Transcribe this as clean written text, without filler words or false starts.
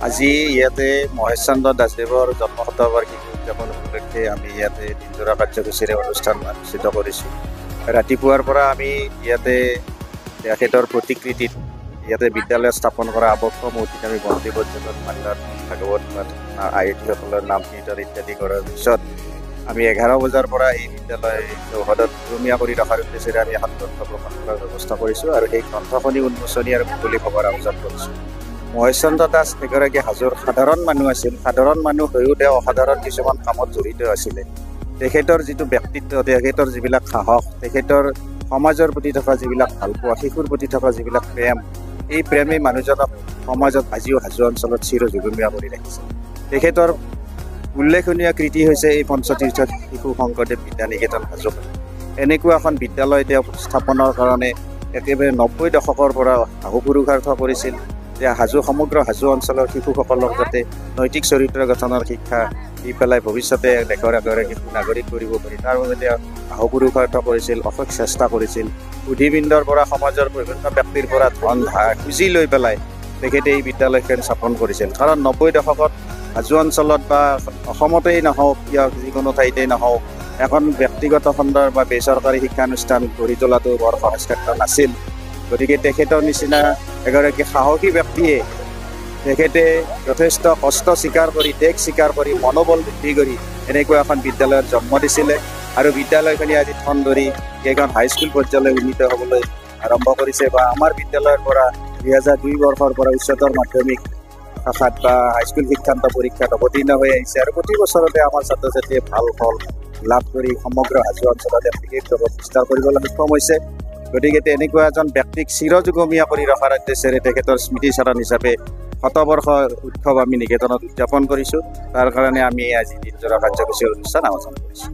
আজি ইয়াতে মহেশ চন্দ্ৰ দাসদেৱৰ জন্ম শতবাৰ্ষিকী উদযাপন উপলক্ষে আমি ইয়াতে দিনজোৰা কাৰ্যসূচীৰে অনুষ্ঠান অনুষ্ঠিত কৰিছোঁ। ৰাতিপুৱাৰ পৰা আমি ইয়াতে তেখেতৰ প্ৰতিকৃতিত ইয়াতে বিদ্যালয় স্থাপন কৰা আবদ্ধ মূৰ্তিত আমি বন্তি প্ৰজ্বলন মাল্যত ভাগৱত পাঠ আয়তীসকলৰ নাম কীৰ্তন ইত্যাদি কৰাৰ পিছত আমি 11 বজাৰ পৰা এই বিদ্যালয় চৌহদত নিয়মীয়া কৰি ৰখাৰ উদ্দেশ্যেৰে আমি এখন গ্ৰন্থ প্ৰকাশ কৰাৰ ব্যৱস্থা কৰিছোঁ আৰু সেই গ্ৰন্থখনি উন্মোচনী আৰু মুকলি খবৰ আয়োজন কৰিছোঁ। মহেশ চন্দ্ৰ দাস এগৰাকী হাজোৰ সাধাৰণ মানুহ আছিল। সাধাৰণ মানুহ হৈও তেওঁ অসাধাৰণ কিছুমান কামত জড়িত আছিলে। তেখেতৰ যিটো ব্যক্তিত্ব, তেখেতৰ যিবিলাক সাহস, তেখেতৰ সমাজৰ প্ৰতি থকা যিবিলাক ভালপোৱা, শিশুৰ প্ৰতি থকা যিবিলাক প্ৰেম, এই প্ৰেমেই মানুহজনক সমাজত আজিও হাজো অঞ্চলত চিৰযুগমীয়া কৰি ৰাখিছে। তেখেতৰ উল্লেখনীয় কৃতি হৈছে এই পঞ্চতীৰ্থ শিশু শংকৰদেৱ বিদ্যা নিকেতন হাজো। এনেকুৱা এখন বিদ্যালয় তেওঁ স্থাপনৰ কাৰণে একেবাৰে 90 দশকৰ পৰা আহুপুৰুষাৰ্থ কৰিছিল যে সমগ্ৰ হাজো অঞ্চলৰ শিশুসকলক যাতে নৈতিক চৰিত্ৰ গঠনৰ শিক্ষা দি পেলাই ভৱিষ্যতে দেশৰ এগৰাকী নাগৰিক কৰিব পাৰি, তাৰ বাবে তেওঁ আহুপুৰুষাৰ্থ কৰিছিল, অশেষ চেষ্টা কৰিছিল। বুদ্ধিবৃন্দৰ পৰা, সমাজৰ বিভিন্ন ব্যক্তিৰ পৰা ধন ধাৰ খুজি লৈ পেলাই তেখেতে এই বিদ্যালয়খন স্থাপন কৰিছিল। কাৰণ 90 দশকত হাজো অঞ্চলত বা অসমতেই নহওক, যিকোনো ঠাইতেই নহওক, এখন ব্যক্তিগত খণ্ডৰ বা বেচৰকাৰী শিক্ষানুষ্ঠান গঢ়ি তোলাটো বৰ সহজসাধ্য নাছিল। গতিকে তেখেতৰ নিচিনা এগৰাকী সাহসী ব্যক্তিয়ে তেখেতে যথেষ্ট কষ্ট স্বীকাৰ কৰি, ত্যাগ স্বীকাৰ কৰি, মনোবল বৃদ্ধি কৰি এনেকুৱা এখন বিদ্যালয়ৰ জন্ম দিছিলে আৰু বিদ্যালয়খনি আজি ঠন ধৰি কেইখন হাইস্কুল পৰ্যায়লৈ উন্নীত হ'বলৈ আৰম্ভ কৰিছে। বা আমাৰ বিদ্যালয়ৰ পৰা 2002 বৰ্ষৰ পৰা উচ্চতৰ মাধ্যমিক শাখাত বা হাইস্কুল শিক্ষান্ত পৰীক্ষাত অৱতীৰ্ণ হৈ আহিছে আৰু প্ৰতি বছৰতে আমাৰ ছাত্ৰ ছাত্ৰীয়ে ভাল ফল লাভ কৰি সমগ্ৰ হাজো অঞ্চলত বিশেষ জগত বিস্তাৰ কৰিবলৈ সক্ষম হৈছে। গতিকে তেনেকুৱা এজন ব্যক্তিক চিৰযুগমীয়া কৰি ৰখাৰ উদ্দেশ্যেৰে তেখেতৰ স্মৃতিচাৰণ হিচাপে শতবৰ্ষ উৎসৱ আমি নিকেতনত উদযাপন কৰিছোঁ। তাৰ কাৰণে আমি আজি দিনজোৰা কাৰ্যসূচীৰ অনুষ্ঠান আয়োজন কৰিছোঁ।